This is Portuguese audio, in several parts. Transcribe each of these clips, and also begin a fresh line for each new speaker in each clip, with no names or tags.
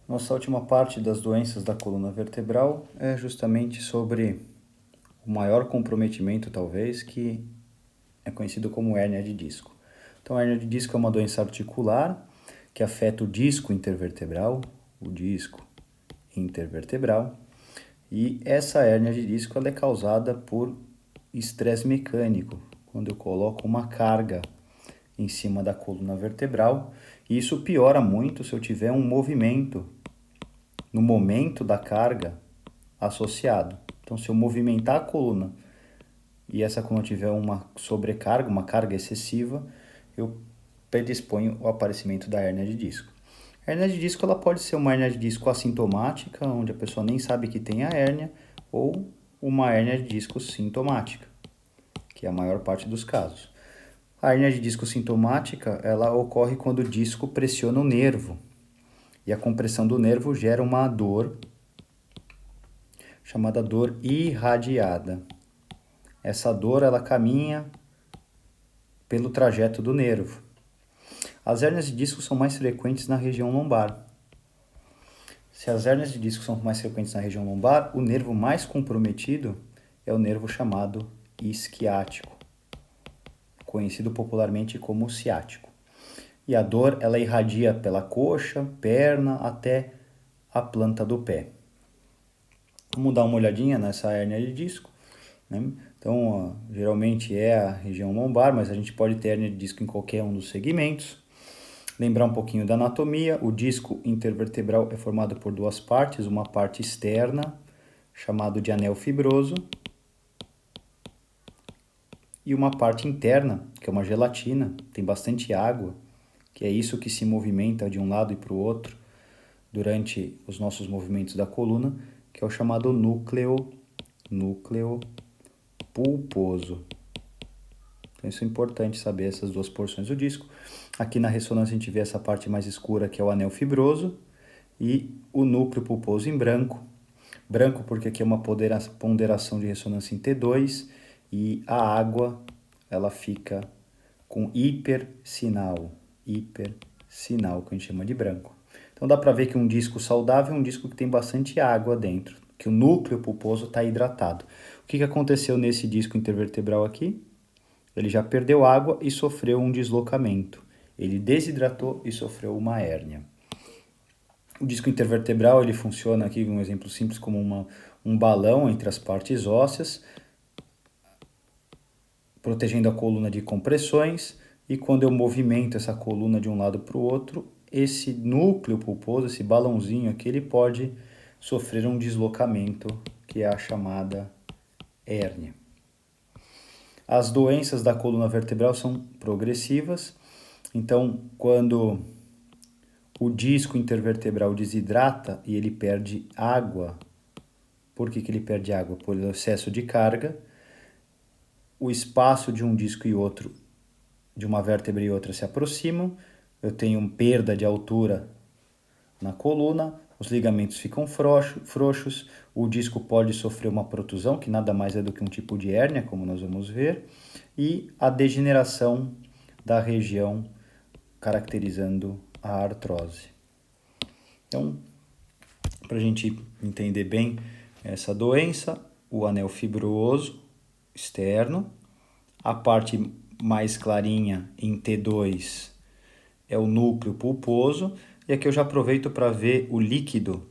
Nossa última parte das doenças da coluna vertebral é justamente sobre o maior comprometimento, talvez, que é conhecido como hérnia de disco. Então, a hérnia de disco é uma doença articular que afeta o disco intervertebral, e essa hérnia de disco ela é causada por estresse mecânico, quando eu coloco uma carga em cima da coluna vertebral, e isso piora muito se eu tiver um movimento no momento da carga associado. Então, se eu movimentar a coluna e essa coluna tiver uma sobrecarga, uma carga excessiva, eu predisponho o aparecimento da hérnia de disco. A hérnia de disco ela pode ser uma hérnia de disco assintomática, onde a pessoa nem sabe que tem a hérnia, ou uma hérnia de disco sintomática, que é a maior parte dos casos. A hérnia de disco sintomática ela ocorre quando o disco pressiona o nervo, e a compressão do nervo gera uma dor chamada dor irradiada. Essa dor ela caminha pelo trajeto do nervo. As hérnias de disco são mais frequentes na região lombar. Se as hérnias de disco são mais frequentes na região lombar, o nervo mais comprometido é o nervo chamado isquiático, conhecido popularmente como ciático. E a dor ela irradia pela coxa, perna até a planta do pé. Vamos dar uma olhadinha nessa hérnia de disco, né? Então, geralmente é a região lombar, mas a gente pode ter hérnia de disco em qualquer um dos segmentos. Lembrar um pouquinho da anatomia, o disco intervertebral é formado por duas partes, uma parte externa, chamado de anel fibroso, e uma parte interna, que é uma gelatina, tem bastante água, que é isso que se movimenta de um lado e para o outro durante os nossos movimentos da coluna, que é o chamado núcleo pulposo. Então isso é importante saber essas duas porções do disco. Aqui na ressonância a gente vê essa parte mais escura que é o anel fibroso e o núcleo pulposo em branco. Branco porque aqui é uma ponderação de ressonância em T2 e a água ela fica com hipersinal, que a gente chama de branco. Então dá para ver que um disco saudável é um disco que tem bastante água dentro, que o núcleo pulposo está hidratado. O que aconteceu nesse disco intervertebral aqui? Ele já perdeu água e sofreu um deslocamento. Ele desidratou e sofreu uma hérnia. O disco intervertebral ele funciona aqui, um exemplo simples, como um balão entre as partes ósseas, protegendo a coluna de compressões, e quando eu movimento essa coluna de um lado para o outro, esse núcleo pulposo, esse balãozinho aqui, ele pode sofrer um deslocamento, que é a chamada hérnia. As doenças da coluna vertebral são progressivas, então quando o disco intervertebral desidrata e ele perde água, por que ele perde água? Por excesso de carga, o espaço de um disco e outro, de uma vértebra e outra se aproximam, eu tenho perda de altura na coluna, os ligamentos ficam frouxos, o disco pode sofrer uma protusão, que nada mais é do que um tipo de hérnia, como nós vamos ver, e a degeneração da região caracterizando a artrose. Então, para a gente entender bem essa doença, o anel fibroso externo, a parte mais clarinha em T2 é o núcleo pulposo, e aqui eu já aproveito para ver o líquido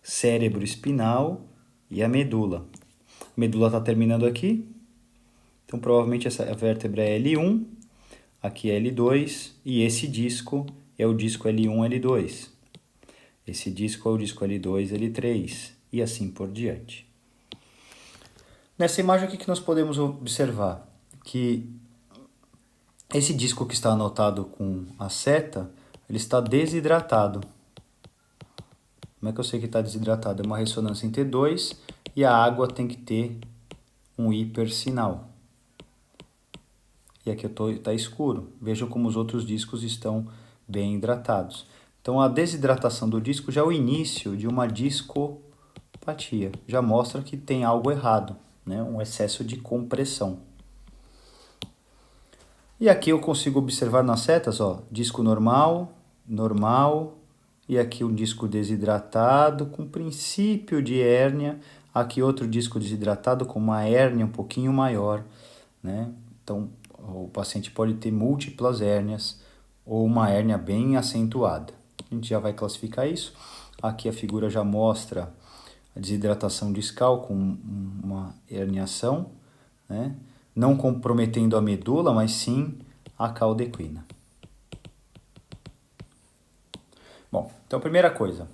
cérebro espinal e a medula. A medula está terminando aqui, então provavelmente essa vértebra é L1, aqui é L2, e esse disco é o disco L1, L2. Esse disco é o disco L2, L3, e assim por diante. Nessa imagem aqui que nós podemos observar que esse disco que está anotado com a seta, ele está desidratado. Como é que eu sei que está desidratado? É uma ressonância em T2 e a água tem que ter um hipersinal. E aqui está escuro. Vejam como os outros discos estão bem hidratados. Então a desidratação do disco já é o início de uma discopatia. Já mostra que tem algo errado, né? Um excesso de compressão. E aqui eu consigo observar nas setas, ó, disco normal, normal, E aqui um disco desidratado com princípio de hérnia. Aqui outro disco desidratado com uma hérnia um pouquinho maior, né? Então, o paciente pode ter múltiplas hérnias ou uma hérnia bem acentuada. A gente já vai classificar isso. Aqui a figura já mostra a desidratação discal com uma herniação, né? Não comprometendo a medula, mas sim a caudequina. Bom, então a primeira coisa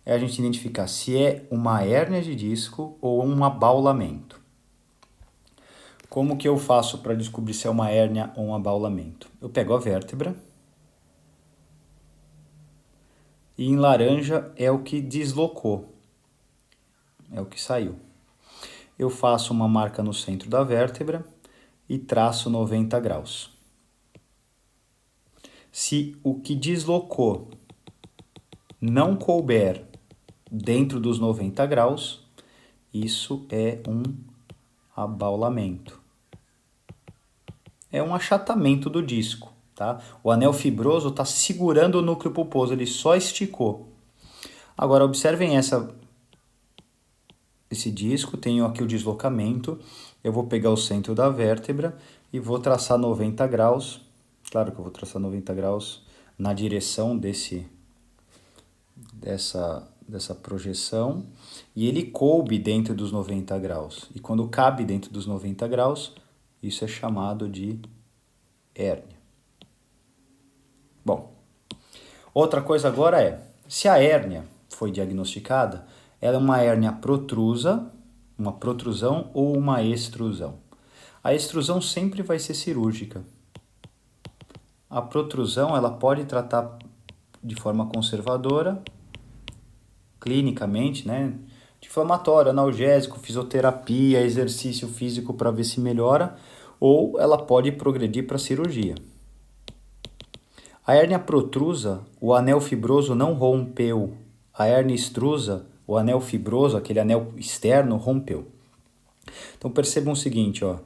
é a gente identificar se é uma hérnia de disco ou um abaulamento. Como que eu faço para descobrir se é uma hérnia ou um abaulamento? Eu pego a vértebra e em laranja é o que deslocou, é o que saiu. Eu faço uma marca no centro da vértebra e traço 90 graus. Se o que deslocou não couber dentro dos 90 graus, isso é um abaulamento. É um achatamento do disco, tá? O anel fibroso está segurando o núcleo pulposo, ele só esticou. Agora, observem esse disco, tenho aqui o deslocamento, eu vou pegar o centro da vértebra e vou traçar 90 graus. Claro que eu vou traçar 90 graus na direção dessa projeção, e ele coube dentro dos 90 graus. E quando cabe dentro dos 90 graus, isso é chamado de hérnia. Bom, outra coisa agora é, se a hérnia foi diagnosticada, ela é uma hérnia protrusa, uma protrusão ou uma extrusão. A extrusão sempre vai ser cirúrgica. A protrusão, ela pode tratar de forma conservadora, clinicamente, né? Anti-inflamatório, analgésico, fisioterapia, exercício físico para ver se melhora, ou ela pode progredir para cirurgia. A hérnia protrusa, o anel fibroso não rompeu. A hérnia extrusa, o anel fibroso, aquele anel externo, rompeu. Então percebam o seguinte, ó.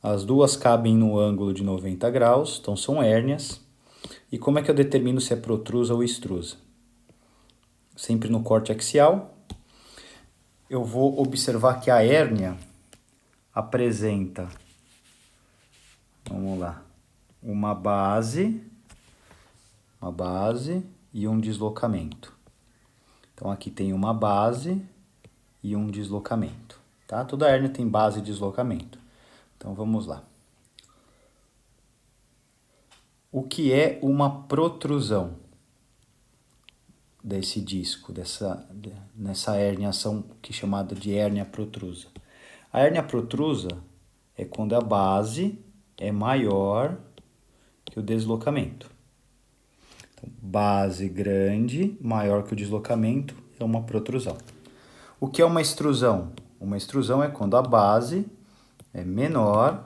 As duas cabem no ângulo de 90 graus, então são hérnias. E como é que eu determino se é protrusa ou extrusa? Sempre no corte axial, eu vou observar que a hérnia apresenta, vamos lá, uma base e um deslocamento. Então aqui tem uma base e um deslocamento, tá? Toda hérnia tem base e deslocamento. Então vamos lá. O que é uma protrusão desse disco, nessa herniação que é chamada de hérnia protrusa? A hérnia protrusa é quando a base é maior que o deslocamento. Então, base grande, maior que o deslocamento, é uma protrusão. O que é uma extrusão? Uma extrusão é quando a base é menor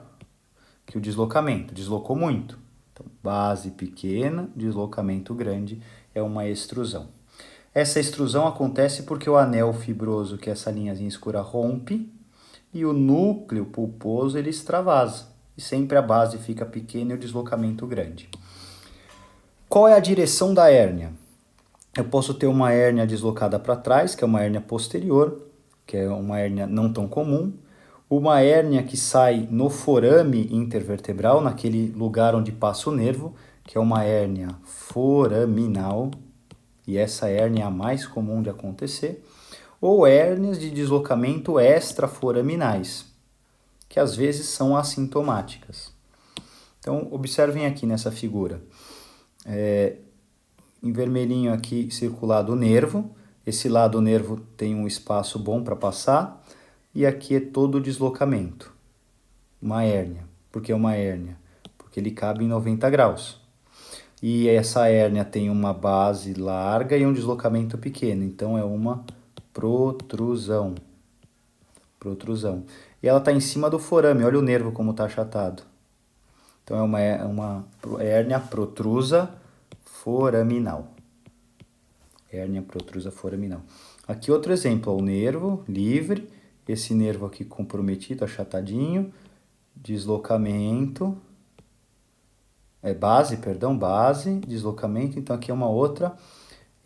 que o deslocamento, deslocou muito. Então, base pequena, deslocamento grande, é uma extrusão. Essa extrusão acontece porque o anel fibroso, que é essa linhazinha escura, rompe e o núcleo pulposo ele extravasa. E sempre a base fica pequena e o deslocamento grande. Qual é a direção da hérnia? Eu posso ter uma hérnia deslocada para trás, que é uma hérnia posterior, que é uma hérnia não tão comum. Uma hérnia que sai no forame intervertebral, naquele lugar onde passa o nervo, que é uma hérnia foraminal, e essa hérnia é a mais comum de acontecer. Ou hérnias de deslocamento extraforaminais, que às vezes são assintomáticas. Então, observem aqui nessa figura. Em vermelhinho aqui circulado o nervo. Esse lado do nervo tem um espaço bom para passar. E aqui é todo o deslocamento. Uma hérnia. Por que uma hérnia? Porque ele cabe em 90 graus. E essa hérnia tem uma base larga e um deslocamento pequeno. Então é uma protrusão. Protrusão. E ela está em cima do forame. Olha o nervo como está achatado. Então é uma hérnia protrusa foraminal. Hérnia protrusa foraminal. Aqui outro exemplo, o nervo livre, esse nervo aqui comprometido, achatadinho, deslocamento, base, deslocamento, então aqui é uma outra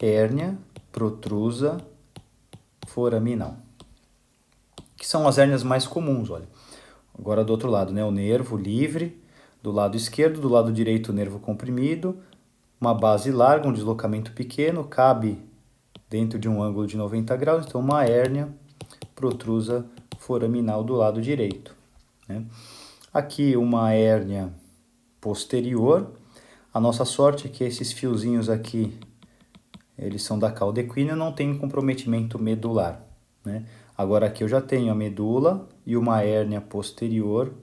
hérnia protrusa foraminal, que são as hérnias mais comuns, olha. Agora do outro lado, né, o nervo livre, do lado esquerdo, do lado direito o nervo comprimido, uma base larga, um deslocamento pequeno, cabe dentro de um ângulo de 90 graus, então uma hérnia protrusa foraminal do lado direito, né? Aqui uma hérnia posterior. A nossa sorte é que esses fiozinhos aqui, eles são da cauda equina, não tem comprometimento medular, né? Agora aqui eu já tenho a medula e uma hérnia posterior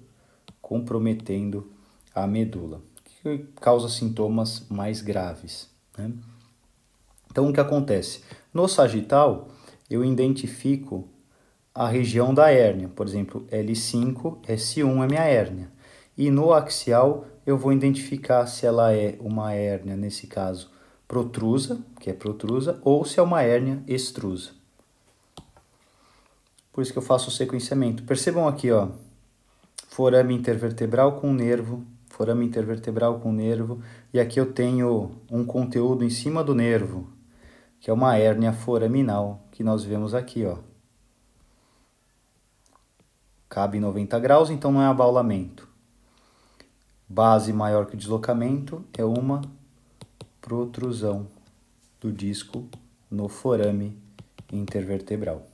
comprometendo a medula, que causa sintomas mais graves, né? Então o que acontece? No sagital, eu identifico a região da hérnia, por exemplo, L5, S1 é minha hérnia. E no axial eu vou identificar se ela é uma hérnia, nesse caso, protrusa, que é protrusa, ou se é uma hérnia extrusa. Por isso que eu faço o sequenciamento. Percebam aqui, ó, forame intervertebral com nervo, forame intervertebral com nervo, e aqui eu tenho um conteúdo em cima do nervo, que é uma hérnia foraminal, que nós vemos aqui, ó. Cabe em 90 graus, então não é abaulamento. Base maior que o deslocamento é uma protrusão do disco no forame intervertebral.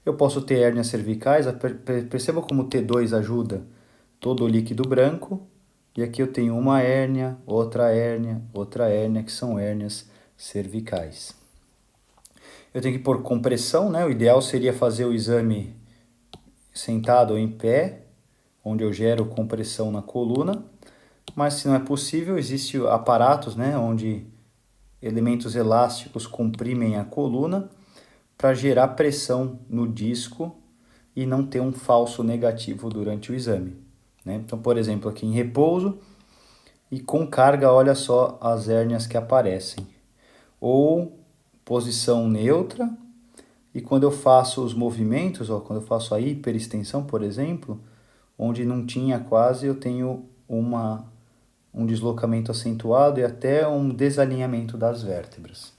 Eu posso ter hérnias cervicais, perceba como o T2 ajuda todo o líquido branco, e aqui eu tenho uma hérnia, outra hérnia, que são hérnias cervicais. Eu tenho que pôr compressão, né? O ideal seria fazer o exame sentado ou em pé, onde eu gero compressão na coluna, mas se não é possível, existem aparatos, né, onde elementos elásticos comprimem a coluna para gerar pressão no disco e não ter um falso negativo durante o exame, né? Então, por exemplo, aqui em repouso e com carga, olha só as hérnias que aparecem. Ou posição neutra, e quando eu faço os movimentos, ó, quando eu faço a hiperextensão, por exemplo, onde não tinha quase, eu tenho um deslocamento acentuado e até um desalinhamento das vértebras.